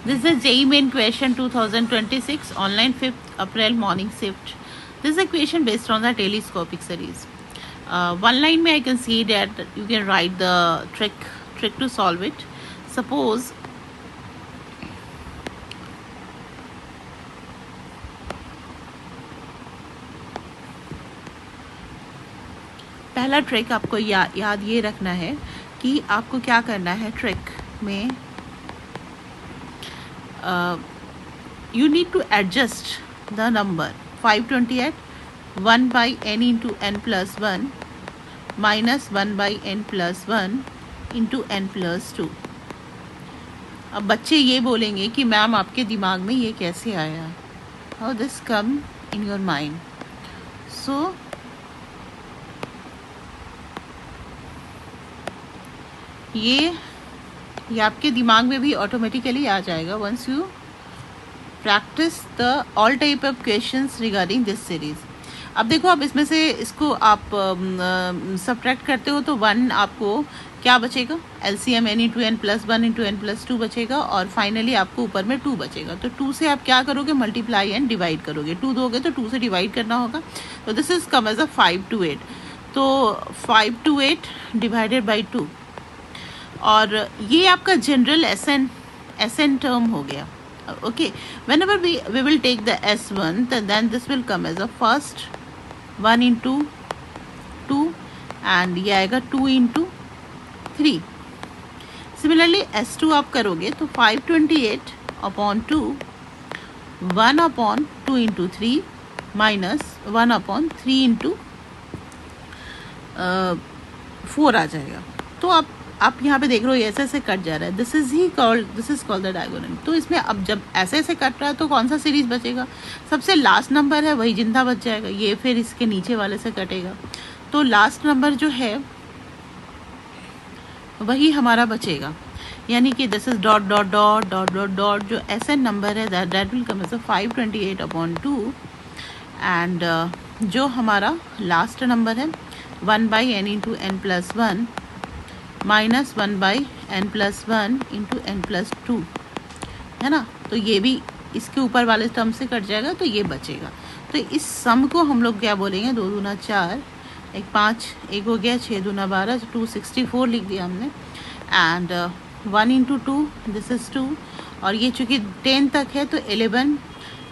This is JEE Main Question 2026 online 5th April morning shift. This is a question based on the telescopic series. One line may I can see that you can write the trick to solve it. Suppose पहला trick आपको याद ये रखना है कि आपको क्या करना है ट्रिक में you need to adjust the number 528 1 by n into n plus 1 minus 1 by n plus 1 into n plus 2. अब बच्चे ये बोलेंगे कि मैम आपके दिमाग में ये कैसे आया, how this come in your mind. So ये आपके दिमाग में भी ऑटोमेटिकली आ जाएगा once you practice the all type of questions regarding this series. अब देखो, आप इसमें से इसको आप सब्ट्रैक्ट करते हो तो 1 आपको क्या बचेगा, LCM n into n plus 1 into n plus 2 बचेगा और फाइनली आपको ऊपर में 2 बचेगा. तो 2 से आप क्या करोगे, मल्टीप्लाई एंड डिवाइड करोगे. 2 दोगे तो 2 से डिवाइड करना होगा. तो this is come as a 5 to 8. तो 5 to 8 डिवाइडेड बाई 2 और ये आपका जनरल एसएन टर्म हो गया. Okay, whenever we will take the S1 then this will come as a first 1 into 2 and ये आएगा 2 into 3. Similarly S2 आप करोगे तो 528 upon 2 1 upon 2 into 3 minus 1 upon 3 into 4 आ जाएगा. तो आप यहाँ पे देख रहे हो ये ऐसे कट जा रहा है. This is called the diagonal. तो इसमें अब जब ऐसे कट रहा है तो कौन सा सीरीज बचेगा, सबसे लास्ट नंबर है वही जिंदा बच जाएगा. ये फिर इसके नीचे वाले से कटेगा तो लास्ट नंबर जो है वही हमारा बचेगा. यानी कि this is dot dot dot dot dot dot जो एसएन नंबर है that will come as 528 upon 2 and जो हमारा लास्ट नंबर है 1 by n into n plus 1 minus 1 by n plus 1 into n plus 2 है ना. तो ये भी इसके ऊपर वाले टर्म से कट जाएगा तो ये बचेगा. तो इस सम को हम लोग क्या बोलेंगे, 2 दूना 4 1 5 1 हो गया, 6 दूना 12 264 लिख दिया हमने. एंड 1 इंटू 2 दिस इज 2 और ये चूँकि 10 तक है तो 11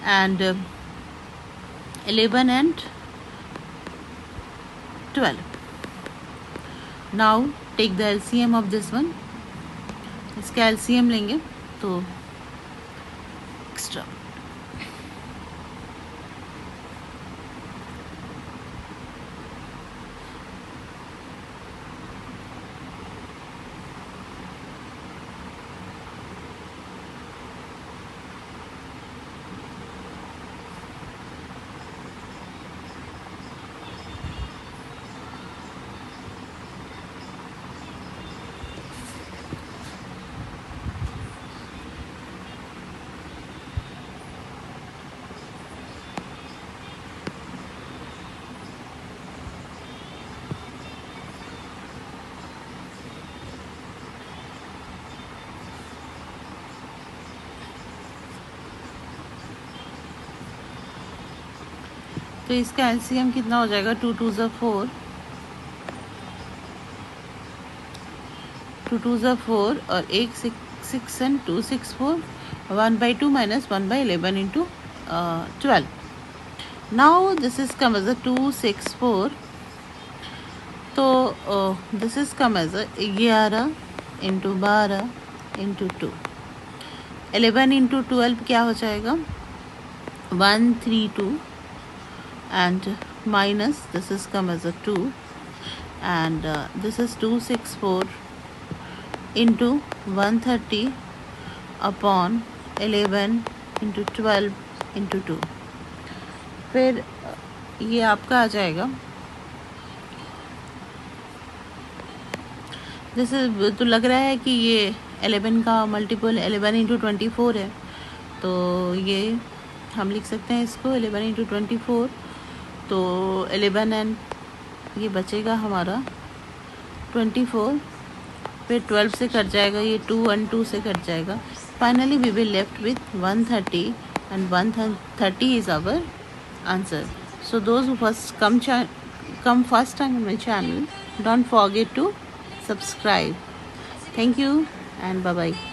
and 12. Now take the LCM of this one. इसका LCM लेंगे तो एक्स्ट्रा तो इसका LCM कितना हो जाएगा, 2 2 ज़ा 4 2 2 ज़ा 4 और 1 6 and 2 6 4 1 by 2 minus 1 by 11 into 12. Now this is come as a 2 6 4. तो this is come as a 11 into 12 into 2. 11 into 12 क्या हो जाएगा, 132 and minus this is come as a 2 and this is 264 into 130 upon 11 into 12 into 2. फिर ये आपका आ जाएगा, जैसे तो लग रहा है कि ये 11 का मल्टीपल 11 इंटू 24 है. तो ये हम लिख सकते हैं इसको 11 इंटू 24. तो 11 एंड ये बचेगा हमारा 24. पे 12 से कट जाएगा, ये 212 से कट जाएगा. Finally we will left with 130 and 130 is our answer. So those who first come first time on my channel, don't forget to subscribe. Thank you and bye bye.